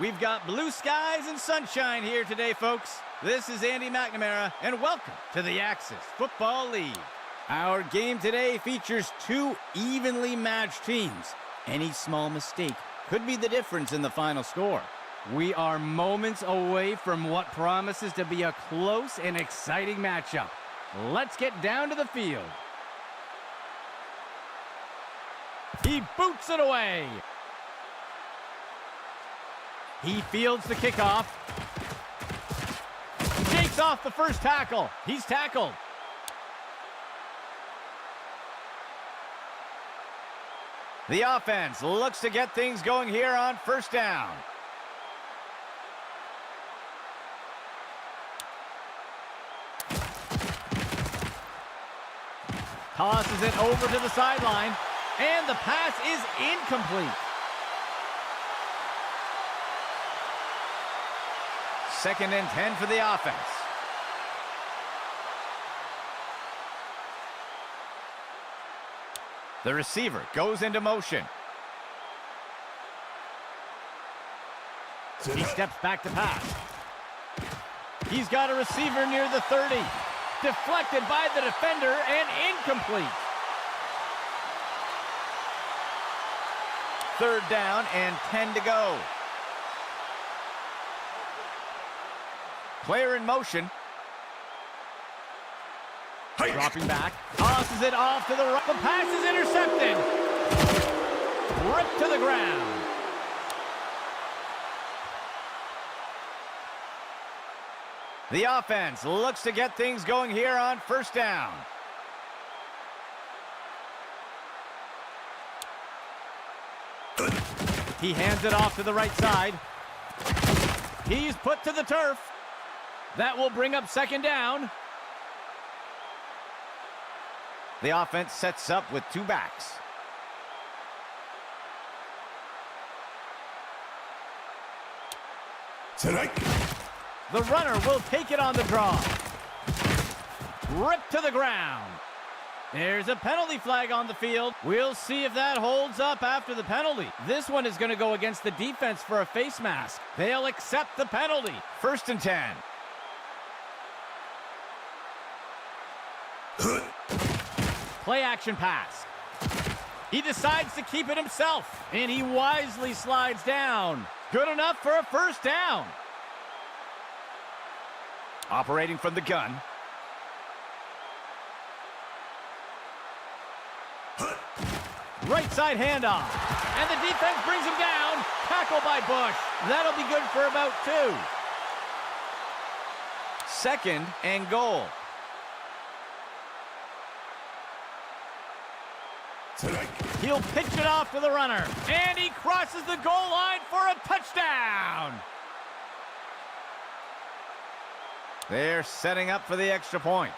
We've got blue skies and sunshine here today, folks. This is Andy McNamara, and welcome to the Axis Football League. Our game today features two evenly matched teams. Any small mistake could be the difference in the final score. We are moments away from what promises to be a close and exciting matchup. Let's get down to the field. He boots it away. He fields the kickoff. Shakes off the first tackle. He's tackled. The offense looks to get things going here on first down. Tosses it over to the sideline, and the pass is incomplete. Second and 10 for the offense. The receiver goes into motion. He steps back to pass. He's got a receiver near the 30. Deflected by the defender and incomplete. Third down and 10 to go. Player in motion. Dropping back. Tosses it off to the right. The pass is intercepted. Ripped to the ground. The offense looks to get things going here on first down. He hands it off to the right side. He's put to the turf. That will bring up second down. The offense sets up with two backs. The runner will take it on the draw. Ripped to the ground. There's a penalty flag on the field. We'll see if that holds up after the penalty. This one is going to go against the defense for a face mask. They'll accept the penalty. First and 10. Play action pass. He decides to keep it himself, and he wisely slides down. Good enough for a first down. Operating from the gun. Right side handoff. And the defense brings him down. Tackle by Bush. That'll be good for about 2. Second and goal. He'll pitch it off to the runner. And he crosses the goal line for a touchdown. They're setting up for the extra point.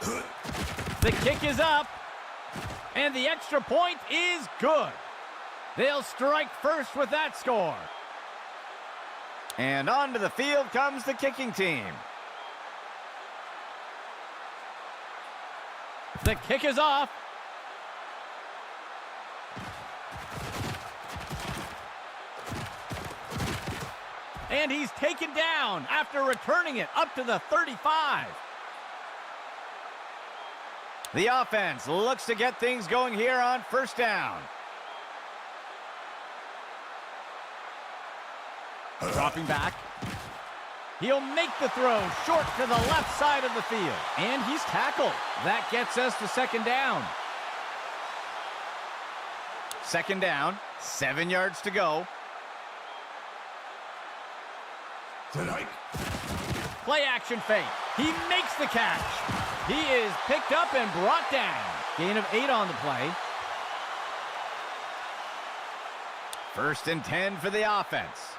The kick is up. And the extra point is good. They'll strike first with that score. And onto the field comes the kicking team. The kick is off. And he's taken down after returning it up to the 35. The offense looks to get things going here on first down. Dropping back. He'll make the throw short to the left side of the field. And he's tackled. That gets us to second down. Second down, 7 yards to go. Play action fake. He makes the catch. He is picked up and brought down. Gain of 8 on the play. First and 10 for the offense.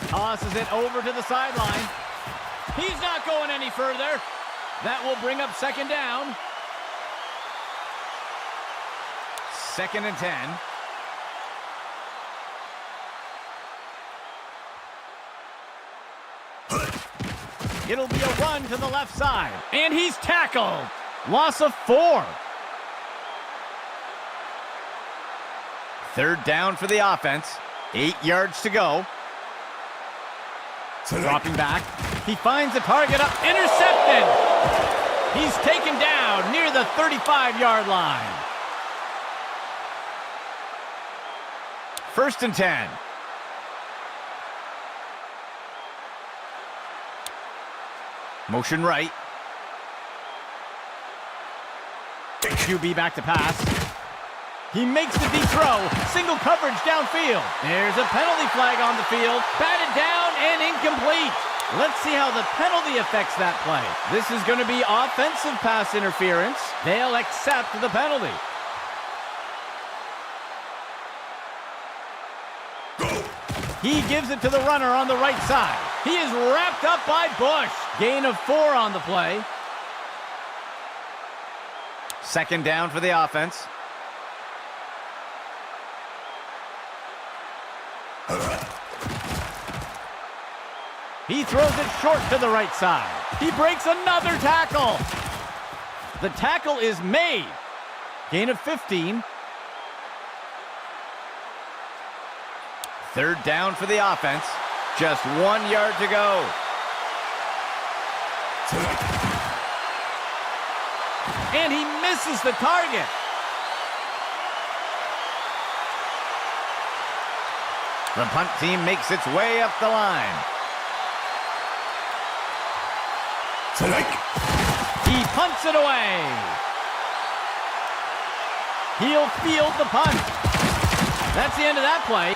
Tosses it over to the sideline. He's not going any further. That will bring up second down. Second and 10. It'll be a run to the left side. And he's tackled. Loss of 4. Third down for the offense. 8 yards to go. Dropping back. He finds the target up. Intercepted. He's taken down near the 35-yard line. First and 10. Motion right. QB back to pass. He makes the deep throw. Single coverage downfield. There's a penalty flag on the field. Batted down and incomplete. Let's see how the penalty affects that play. This is going to be offensive pass interference. They'll accept the penalty. He gives it to the runner on the right side. He is wrapped up by Bush. Gain of 4 on the play. Second down for the offense. He throws it short to the right side. He breaks another tackle. The tackle is made. Gain of 15. Third down for the offense. Just 1 yard to go. And he misses the target. The punt team makes its way up the line. He punts it away. He'll field the punt. That's the end of that play.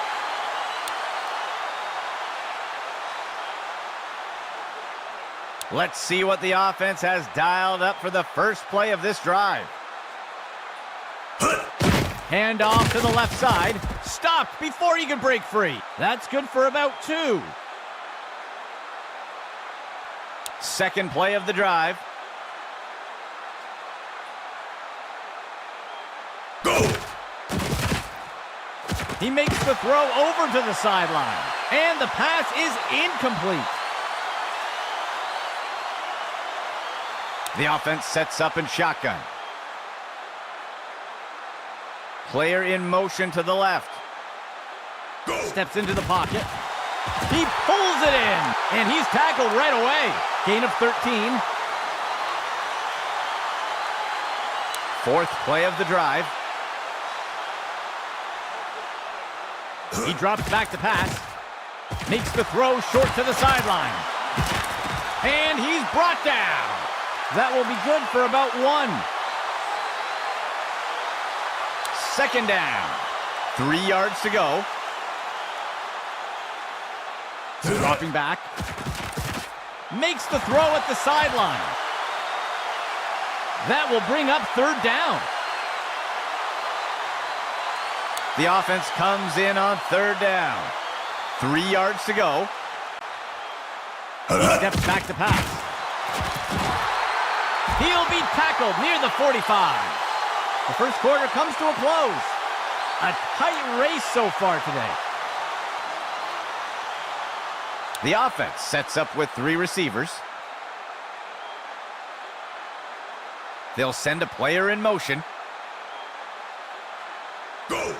Let's see what the offense has dialed up for the first play of this drive. Hand off to the left side. Stopped before he can break free. That's good for about 2. Second play of the drive. Go! He makes the throw over to the sideline. And the pass is incomplete. The offense sets up in shotgun. Player in motion to the left. Go. Steps into the pocket. He pulls it in, and he's tackled right away. Gain of 13. Fourth play of the drive. He drops back to pass. Makes the throw short to the sideline. And he's brought down. That will be good for about 1. Second down. 3 yards to go. Dropping back. Makes the throw at the sideline. That will bring up third down. The offense comes in on third down. 3 yards to go. He steps back to pass. He'll be tackled near the 45. The first quarter comes to a close. A tight race so far today. The offense sets up with 3 receivers. They'll send a player in motion. Go!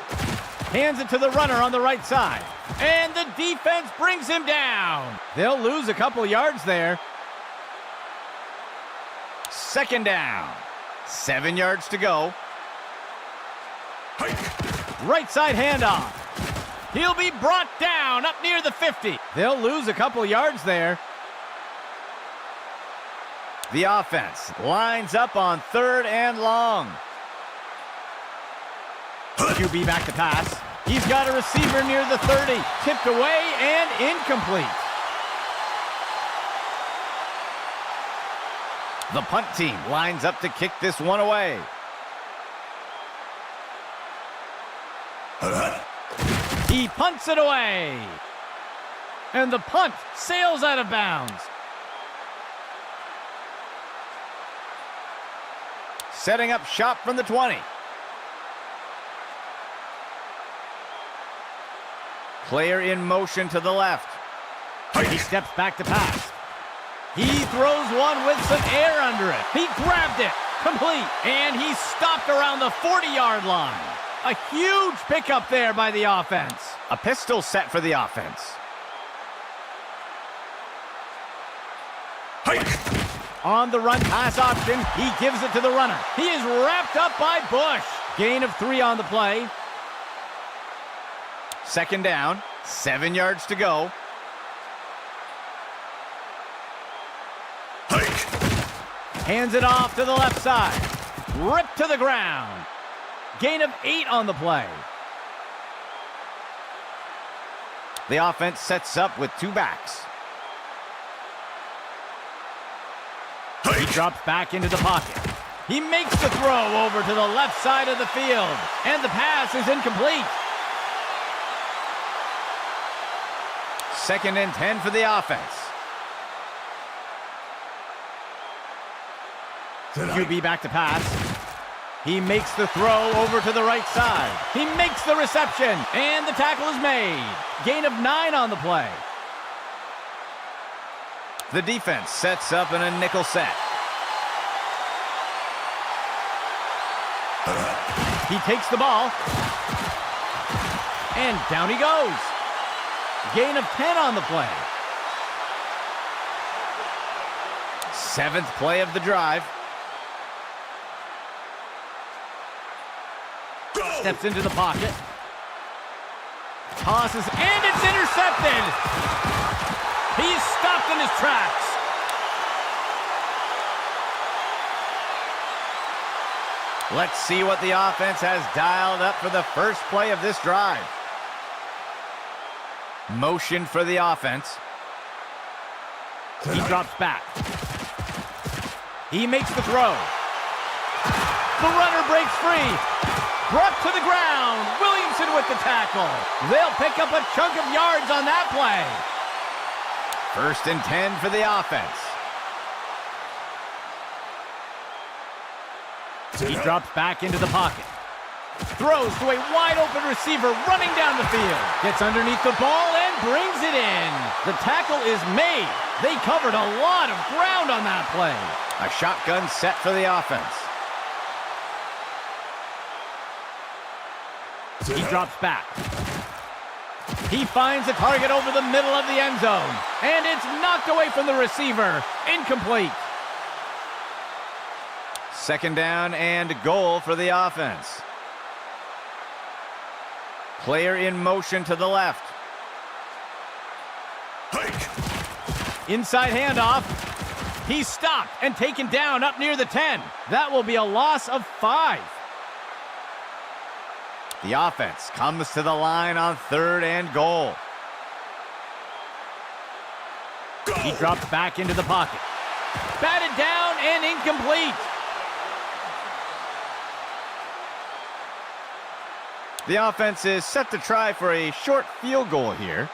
Hands it to the runner on the right side. And the defense brings him down. They'll lose a couple yards there. Second down. 7 yards to go. Hike. Right side handoff. He'll be brought down up near the 50. They'll lose a couple yards there. The offense lines up on third and long. QB back to pass. He's got a receiver near the 30. Tipped away and incomplete. The punt team lines up to kick this one away. He punts it away. And the punt sails out of bounds. Setting up shop from the 20. Player in motion to the left. He steps back to pass. He throws one with some air under it. He grabbed it. Complete. And he's stopped around the 40-yard line. A huge pickup there by the offense. A pistol set for the offense. Hike. On the run pass option, he gives it to the runner. He is wrapped up by Bush. Gain of 3 on the play. Second down, 7 yards to go. Hike. Hands it off to the left side. Ripped to the ground. Gain of 8 on the play. The offense sets up with 2 backs. He drops back into the pocket. He makes the throw over to the left side of the field. And the pass is incomplete. Second and 10 for the offense. QB back to pass. He makes the throw over to the right side. He makes the reception, and the tackle is made. Gain of 9 on the play. The defense sets up in a nickel set. He takes the ball, and down he goes. Gain of 10 on the play. 7th play of the drive. Steps into the pocket. Tosses, and it's intercepted. He's stopped in his tracks. Let's see what the offense has dialed up for the first play of this drive. Motion for the offense. He drops back. He makes the throw. The runner breaks free. Brought to the ground. Williamson with the tackle. They'll pick up a chunk of yards on that play. First and 10 for the offense. He drops back into the pocket. Throws to a wide-open receiver running down the field. Gets underneath the ball and brings it in. The tackle is made. They covered a lot of ground on that play. A shotgun set for the offense. He drops back. He finds a target over the middle of the end zone. And it's knocked away from the receiver. Incomplete. Second down and goal for the offense. Player in motion to the left. Hike. Inside handoff. He's stopped and taken down up near the 10. That will be a loss of 5. The offense comes to the line on 3rd and goal. Go. He drops back into the pocket. Batted down and incomplete. The offense is set to try for a short field goal here.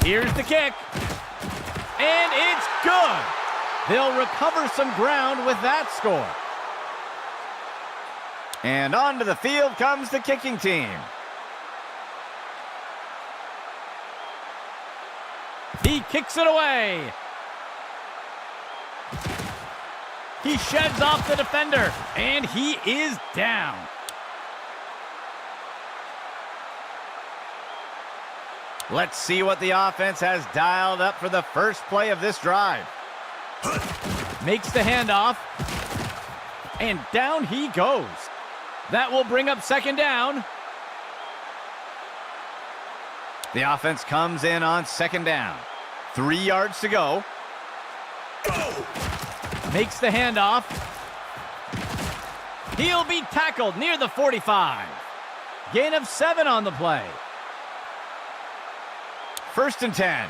Here's the kick. And it's good. They'll recover some ground with that score. And onto the field comes the kicking team. He kicks it away. He sheds off the defender, and he is down. Let's see what the offense has dialed up for the first play of this drive. Makes the handoff, and down he goes. That will bring up second down. The offense comes in on second down. 3 yards to go. Go. Makes the handoff. He'll be tackled near the 45. Gain of 7 on the play. First and 10.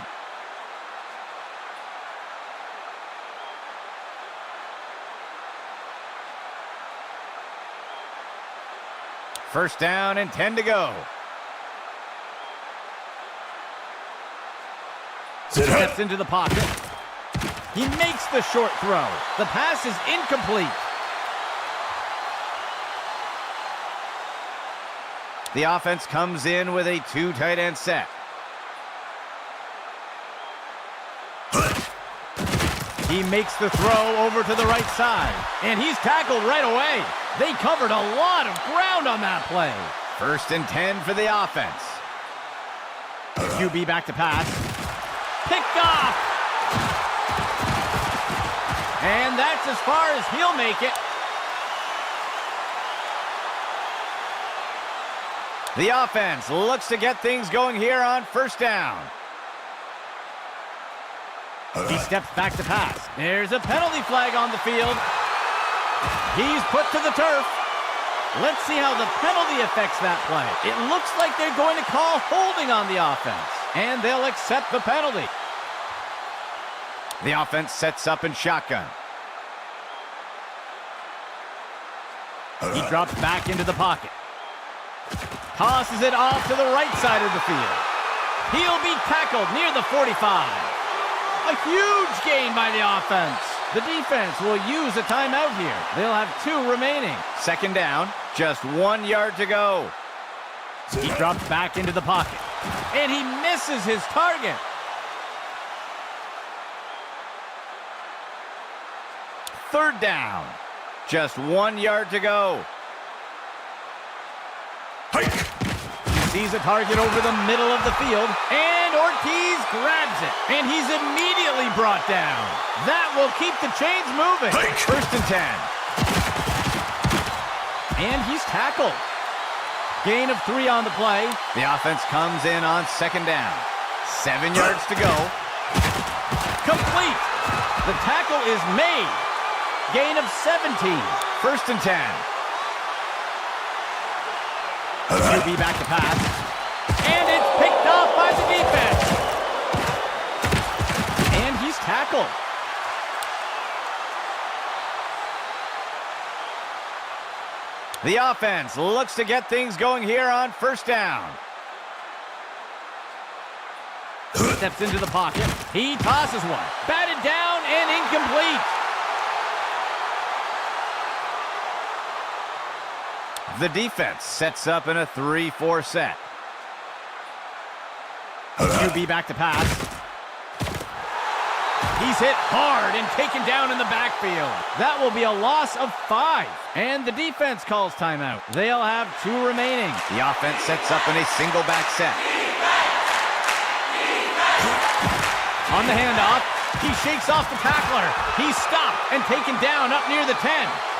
First down and 10 to go. Steps into the pocket. He makes the short throw. The pass is incomplete. The offense comes in with a 2 tight end set. He makes the throw over to the right side, and he's tackled right away. They covered a lot of ground on that play. 1st and 10 for the offense. QB back to pass. Picked off. And that's as far as he'll make it. The offense looks to get things going here on 1st down. He steps back to pass. There's a penalty flag on the field. He's put to the turf. Let's see how the penalty affects that play. It looks like they're going to call holding on the offense, and they'll accept the penalty. The offense sets up in shotgun. He drops back into the pocket. Tosses it off to the right side of the field. He'll be tackled near the 45. A huge gain by the offense. The defense will use a timeout here. They'll have 2 remaining. 2nd down, just 1 yard to go. He drops back into the pocket, and he misses his target. 3rd down, just 1 yard to go. Hike. He sees a target over the middle of the field, and Ortiz grabs it, and he's immediately brought down. That will keep the chains moving. Hike. 1st and 10. And he's tackled. Gain of 3 on the play. The offense comes in on 2nd down. 7 yards to go. Complete. The tackle is made. Gain of 17. 1st and 10. QB back to pass. And it's picked off by the defense. And he's tackled. The offense looks to get things going here on 1st down. Steps into the pocket. He tosses one. Batted down and incomplete. The defense sets up in a 3-4 set. QB back to pass. He's hit hard and taken down in the backfield. That will be a loss of 5. And the defense calls timeout. They'll have 2 remaining. The offense sets up in a single back set. On the handoff, he shakes off the tackler. He's stopped and taken down up near the 10.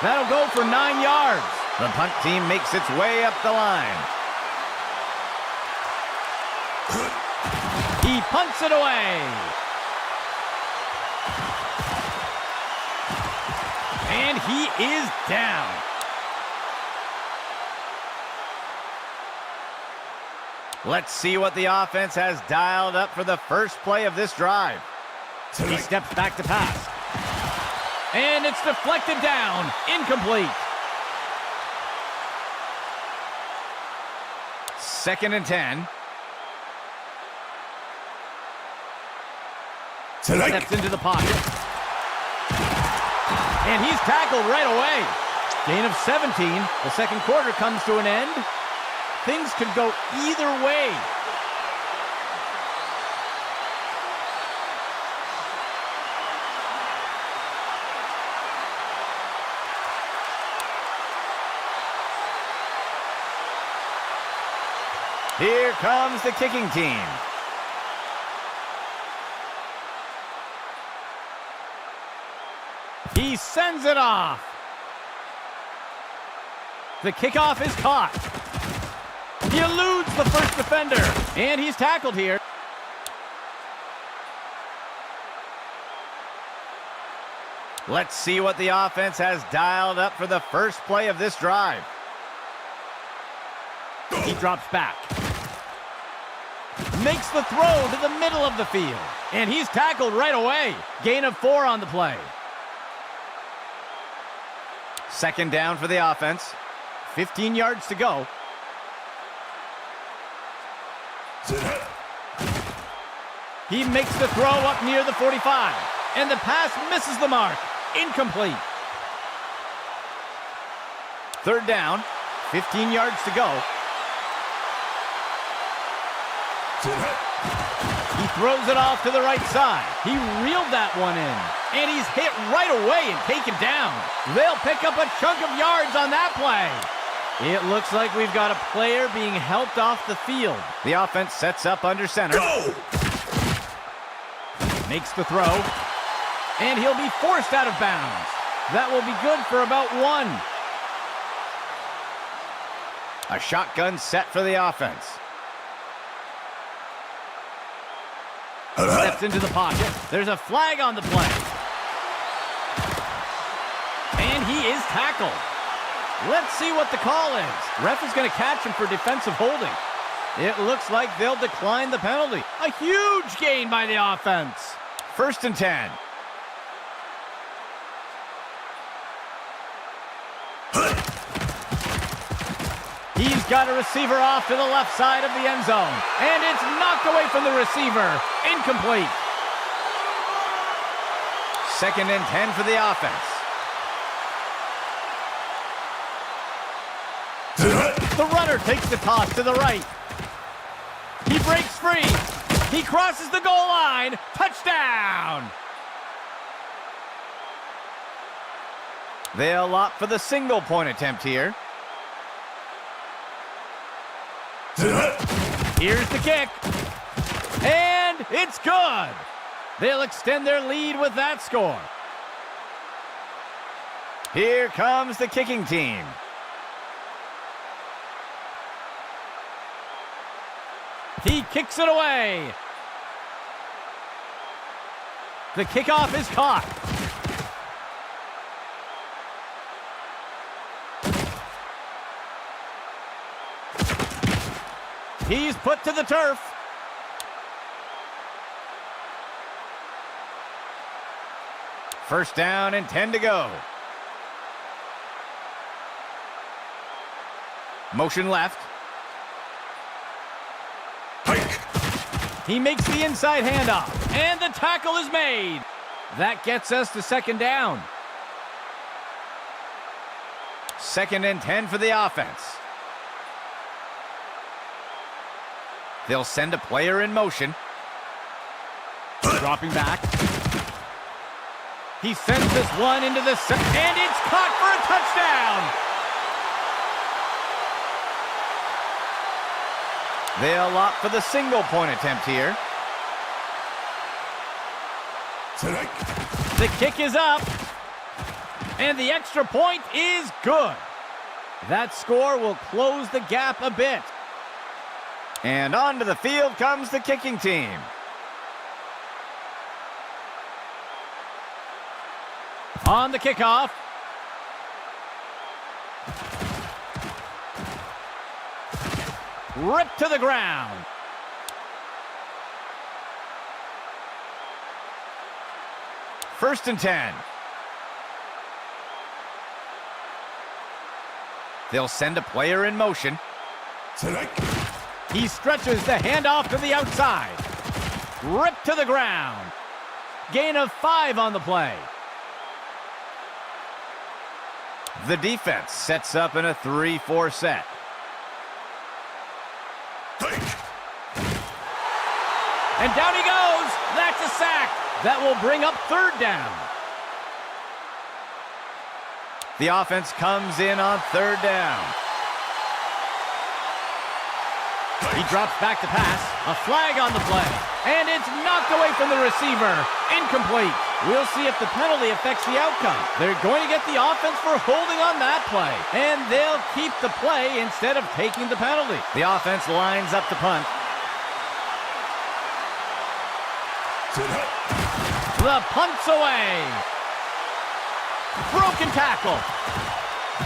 That'll go for 9 yards. The punt team makes its way up the line. He punts it away. And he is down. Let's see what the offense has dialed up for the first play of this drive. He steps back to pass. And it's deflected down. Incomplete. 2nd and 10. Steps into the pocket. And he's tackled right away. Gain of 17. The 2nd quarter comes to an end. Things could go either way. Here comes the kicking team. He sends it off. The kickoff is caught. He eludes the first defender, and he's tackled here. Let's see what the offense has dialed up for the first play of this drive. He drops back. Makes the throw to the middle of the field, and he's tackled right away. Gain of 4 on the play. 2nd down for the offense. 15 yards to go. He makes the throw up near the 45, and the pass misses the mark. Incomplete. 3rd down, 15 yards to go. He throws it off to the right side. He reeled that one in. And he's hit right away and taken down. They'll pick up a chunk of yards on that play. It looks like we've got a player being helped off the field. The offense sets up under center. Go! Makes the throw. And he'll be forced out of bounds. That will be good for about 1. A shotgun set for the offense. Steps into the pocket. There's a flag on the play. And he is tackled. Let's see what the call is. Ref is going to catch him for defensive holding. It looks like they'll decline the penalty. A huge gain by the offense. 1st and 10. He's got a receiver off to the left side of the end zone. And it's knocked away from the receiver. Incomplete. 2nd and 10 for the offense. The runner takes the toss to the right. He breaks free. He crosses the goal line. Touchdown! They'll opt for the single point attempt here. Here's the kick. And it's good. They'll extend their lead with that score. Here comes the kicking team. He kicks it away. The kickoff is caught. He's put to the turf. First down and 10 to go. Motion left. He makes the inside handoff, and the tackle is made. That gets us to 2nd down. 2nd and 10 for the offense. They'll send a player in motion. Dropping back. He sends this one into the and it's caught for a touchdown. They'll opt for the single point attempt here. The kick is up. And the extra point is good. That score will close the gap a bit. And onto the field comes the kicking team. On the kickoff. Ripped to the ground. First and 10. They'll send a player in motion. He stretches the handoff to the outside. Ripped to the ground. Gain of 5 on the play. The defense sets up in a 3-4 set. And down he goes. That's a sack. That will bring up 3rd down. The offense comes in on 3rd down. He drops back to pass. A flag on the play. And it's knocked away from the receiver. Incomplete. We'll see if the penalty affects the outcome. They're going to get the offense for holding on that play. And they'll keep the play instead of taking the penalty. The offense lines up to punt. The punt's away. Broken tackle.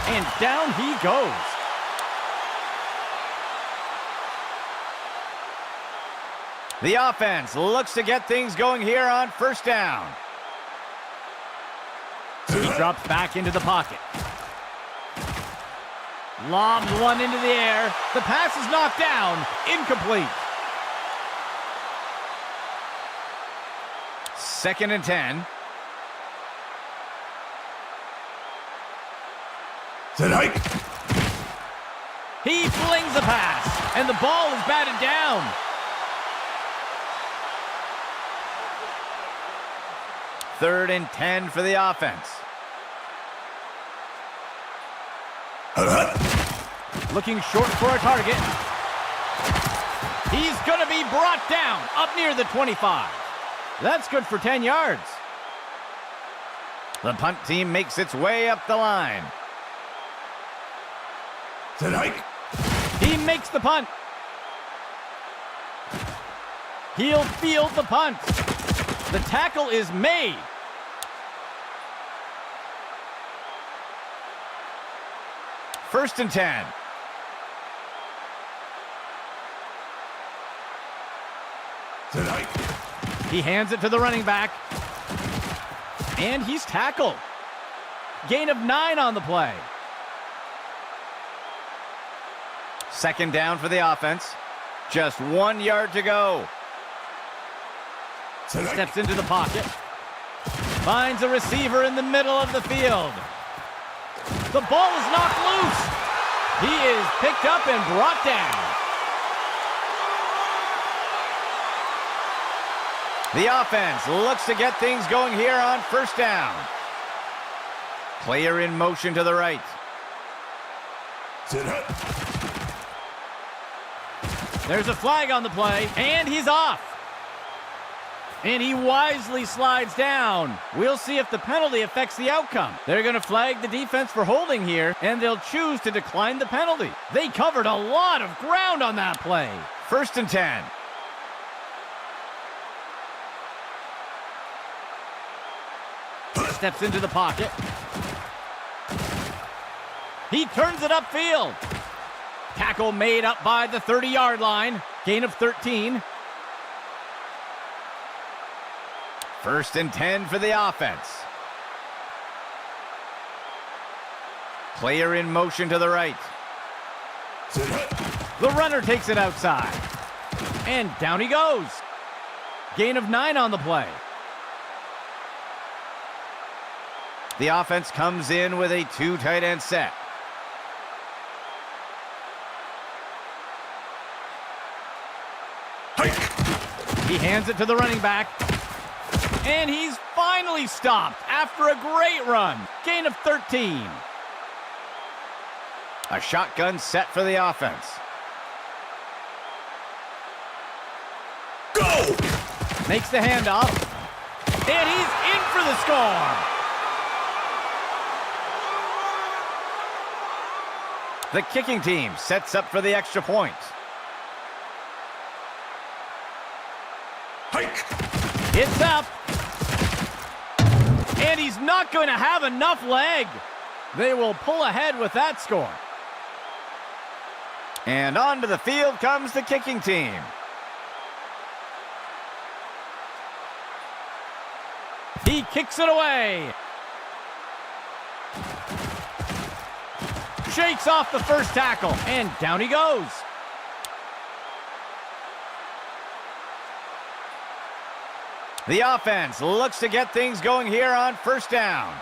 And down he goes. The offense looks to get things going here on 1st down. He drops back into the pocket. Lobs one into the air. The pass is knocked down. Incomplete. 2nd and 10. He flings the pass, and the ball is batted down. 3rd and 10 for the offense. Looking short for a target. He's going to be brought down up near the 25. That's good for 10 yards. The punt team makes its way up the line. Tonight. He makes the punt. He'll field the punt. The tackle is made. First and 10. Tonight. He hands it to the running back. And he's tackled. Gain of 9 on the play. 2nd down for the offense. Just 1 yard to go. Tonight. Steps into the pocket. Finds a receiver in the middle of the field. The ball is knocked loose. He is picked up and brought down. The offense looks to get things going here on 1st down. Player in motion to the right. Tonight. There's a flag on the play, and he's off. And he wisely slides down. We'll see if the penalty affects the outcome. They're going to flag the defense for holding here, and they'll choose to decline the penalty. They covered a lot of ground on that play. 1st and 10. Steps into the pocket. He turns it upfield. Tackle made up by the 30-yard line. Gain of 13. 1st and 10 for the offense. Player in motion to the right. The runner takes it outside. And down he goes. Gain of 9 on the play. The offense comes in with a 2 tight end set. He hands it to the running back. And he's finally stopped after a great run. Gain of 13. A shotgun set for the offense. Go! Makes the handoff. And he's in for the score. The kicking team sets up for the extra point. Hike! It's up. And he's not going to have enough leg. They will pull ahead with that score. And onto the field comes the kicking team. He kicks it away. Shakes off the first tackle, and down he goes. The offense looks to get things going here on 1st down.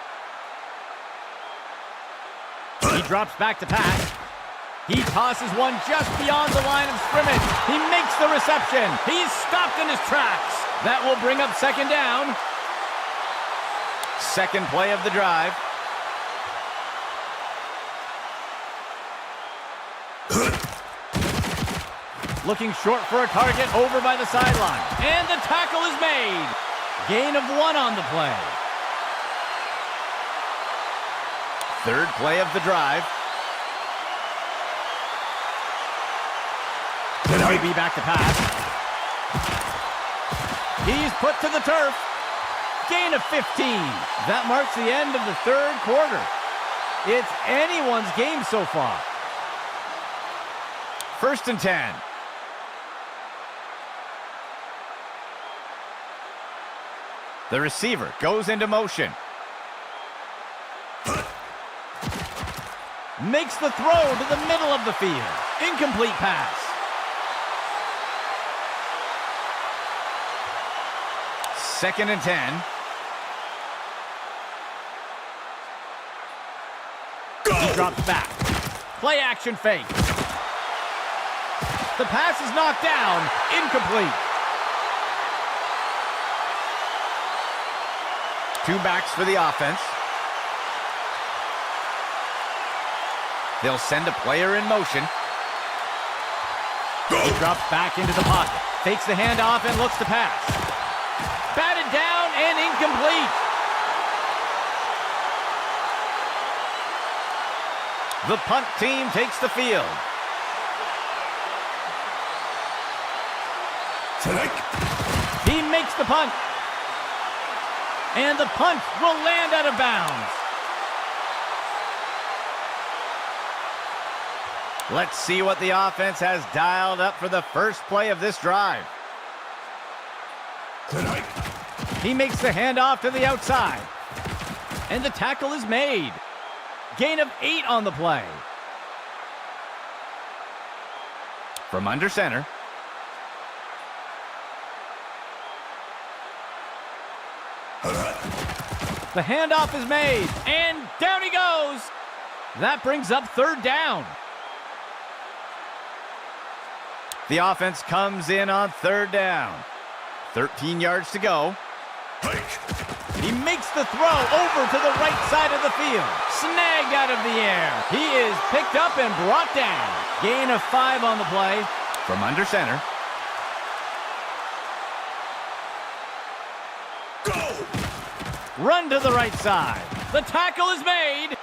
He drops back to pass. He tosses one just beyond the line of scrimmage. He makes the reception. He's stopped in his tracks. That will bring up 2nd down. 2nd play of the drive. Looking short for a target over by the sideline. And the tackle is made. Gain of 1 on the play. 3rd play of the drive. Maybe back to pass. He's put to the turf. Gain of 15. That marks the end of the 3rd quarter. It's anyone's game so far. 1st and 10. The receiver goes into motion. Makes the throw to the middle of the field. Incomplete pass. 2nd and 10. Go! He drops back. Play action fake. The pass is knocked down. Incomplete. two backs for the offense. They'll send a player in motion. Go. He drops back into the pocket. Fakes the handoff and looks to pass. Batted down and incomplete. The punt team takes the field. He makes the punt. And the punt will land out of bounds. Let's see what the offense has dialed up for the first play of this drive. He makes the handoff to the outside. And the tackle is made. Gain of 8 on the play. From under center. The handoff is made, and down he goes. That brings up third down. The offense comes in on third down. 13 yards to go. He makes the throw over to the right side of the field. Snagged out of the air. He is picked up and brought down. Gain of 5 on the play. From under center. Run to the right side. The tackle is made.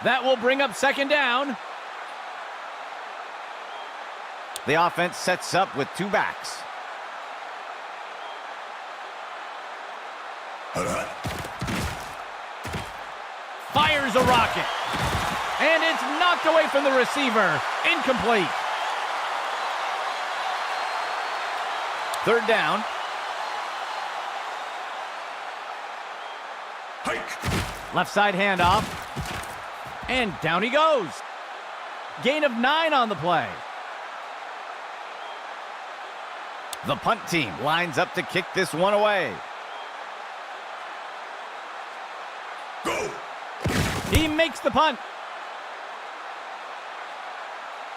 That will bring up second down. The offense sets up with two backs. Fires a rocket. And it's knocked away from the receiver. Incomplete. Third down. Left side handoff. And down he goes. Gain of 9 on the play. The punt team lines up to kick this one away. Go! He makes the punt.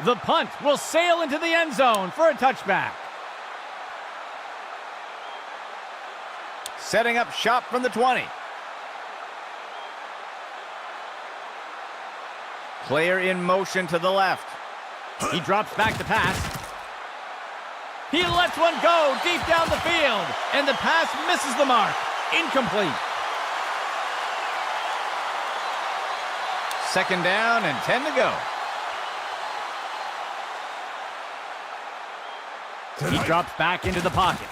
The punt will sail into the end zone for a touchback. Setting up shop from the 20. Player in motion to the left. He drops back to pass. He lets one go deep down the field, and the pass misses the mark. Incomplete. Second down and 10 to go. He drops back into the pocket.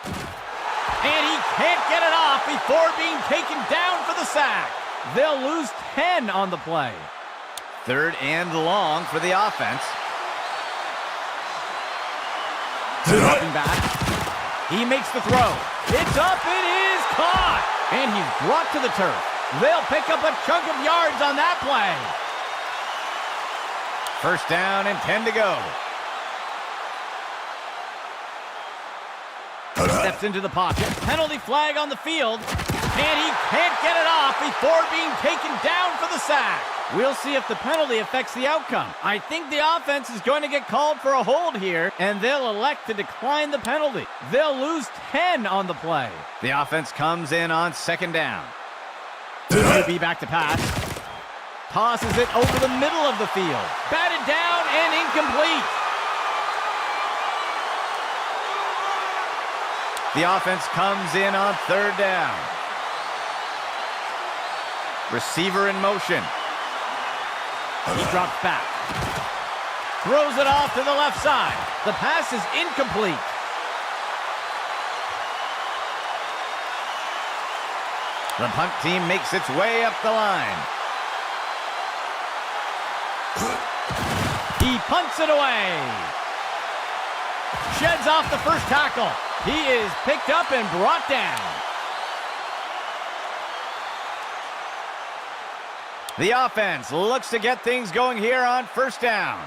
And he can't get it off before being taken down for the sack. They'll lose 10 on the play. Third and long for the offense. Dropping back. He makes the throw. It's up. It is caught. And he's brought to the turf. They'll pick up a chunk of yards on that play. First down and 10 to go. Steps into the pocket. Penalty flag on the field. And he can't get it off before being taken down for the sack. We'll see if the penalty affects the outcome. I think the offense is going to get called for a hold here, and they'll elect to decline the penalty. They'll lose 10 on the play. The offense comes in on second down. Be back to pass. Tosses it over the middle of the field. Batted down and incomplete. The offense comes in on third down. Receiver in motion. He drops back. Throws it off to the left side. The pass is incomplete. The punt team makes its way up the line. He punts it away. Sheds off the first tackle. He is picked up and brought down. The offense looks to get things going here on first down.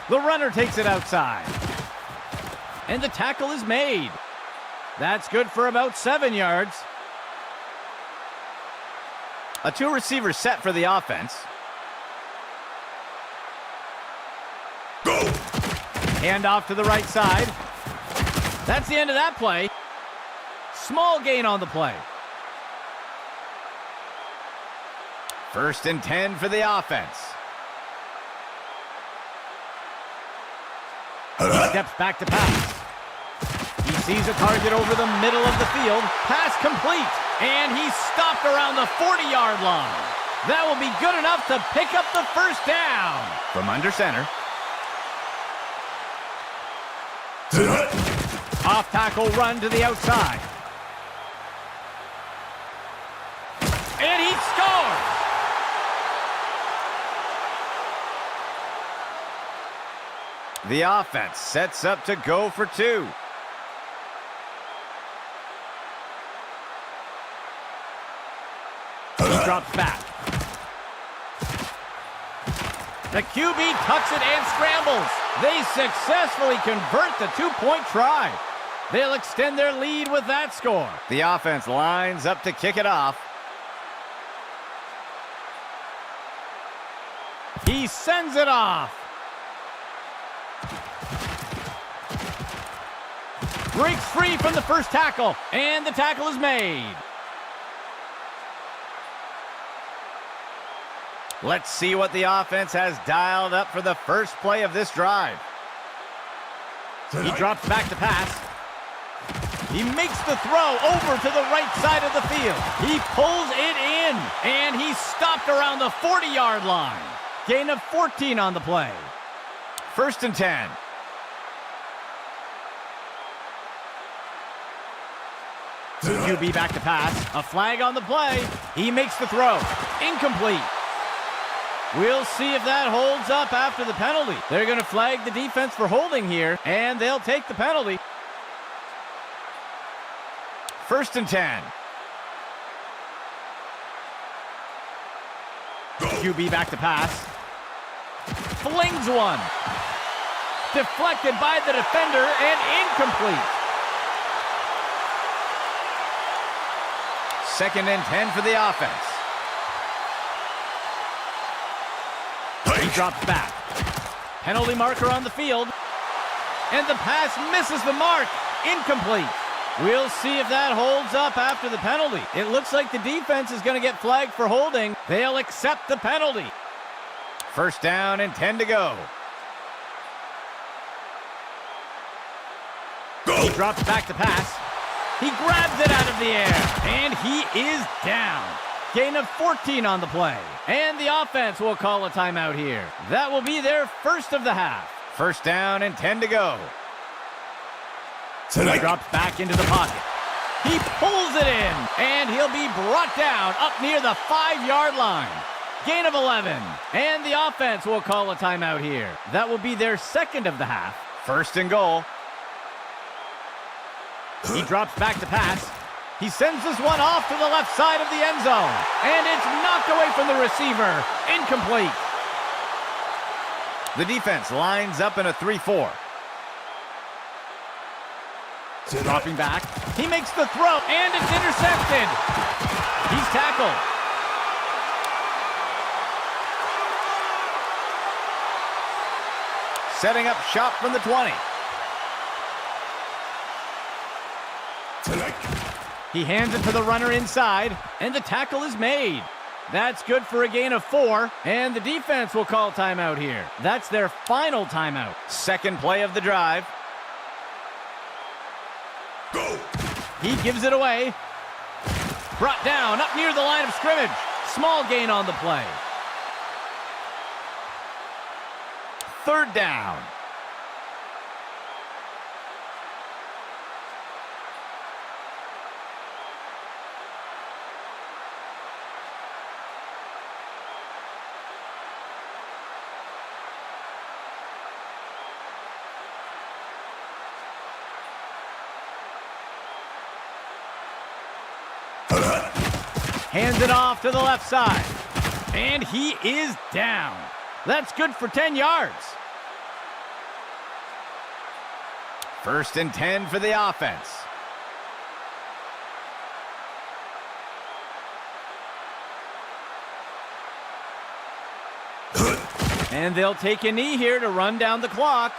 The runner takes it outside. And the tackle is made. That's good for about 7 yards. A two-receiver set for the offense. Go! Hand off to the right side. That's the end of that play. Small gain on the play. 1st and 10 for the offense. He steps back to pass. He sees a target over the middle of the field. Pass complete. And he's stopped around the 40-yard line. That will be good enough to pick up the first down. From under center. Off tackle run to the outside. And he scores! The offense sets up to go for 2. He drops back. The QB tucks it and scrambles. They successfully convert the 2-point try. They'll extend their lead with that score. The offense lines up to kick it off. He sends it off. Breaks free from the first tackle, and the tackle is made. Let's see what the offense has dialed up for the first play of this drive. He drops back to pass. He makes the throw over to the right side of the field. He pulls it in, and he's stopped around the 40-yard line. Gain of 14 on the play. 1st and 10. QB back to pass. A flag on the play. He makes the throw. Incomplete. We'll see if that holds up after the penalty. They're going to flag the defense for holding here, and they'll take the penalty. 1st and 10. QB back to pass. Flings one. Deflected by the defender and incomplete. 2nd and 10 for the offense. He drops back. Penalty marker on the field. And the pass misses the mark. Incomplete. We'll see if that holds up after the penalty. It looks like the defense is going to get flagged for holding. They'll accept the penalty. 1st down and 10 to go. He drops back to pass. He grabs it out of the air. And he is down. Gain of 14 on the play. And the offense will call a timeout here. That will be their first of the half. 1st down and 10 to go. He drops back into the pocket. He pulls it in, and he'll be brought down up near the 5-yard line. Gain of 11, and the offense will call a timeout here. That will be their second of the half. 1st and goal. He drops back to pass. He sends this one off to the left side of the end zone, and it's knocked away from the receiver. Incomplete. The defense lines up in a 3-4. Dropping back. He makes the throw, and it's intercepted. He's tackled. Setting up shop from the 20. He hands it to the runner inside, and the tackle is made. That's good for a gain of 4, and the defense will call timeout here. That's their final timeout. 2nd play of the drive. Go! He gives it away. Brought down up near the line of scrimmage. Small gain on the play. 3rd down. Hands it off to the left side. And he is down. That's good for 10 yards. 1st and 10 for the offense. And they'll take a knee here to run down the clock.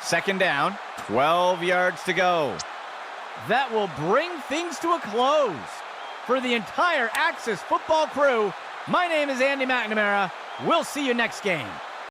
Second down, 12 yards to go. That will bring things to a close. For the entire Axis football crew, my name is Andy McNamara. We'll see you next game.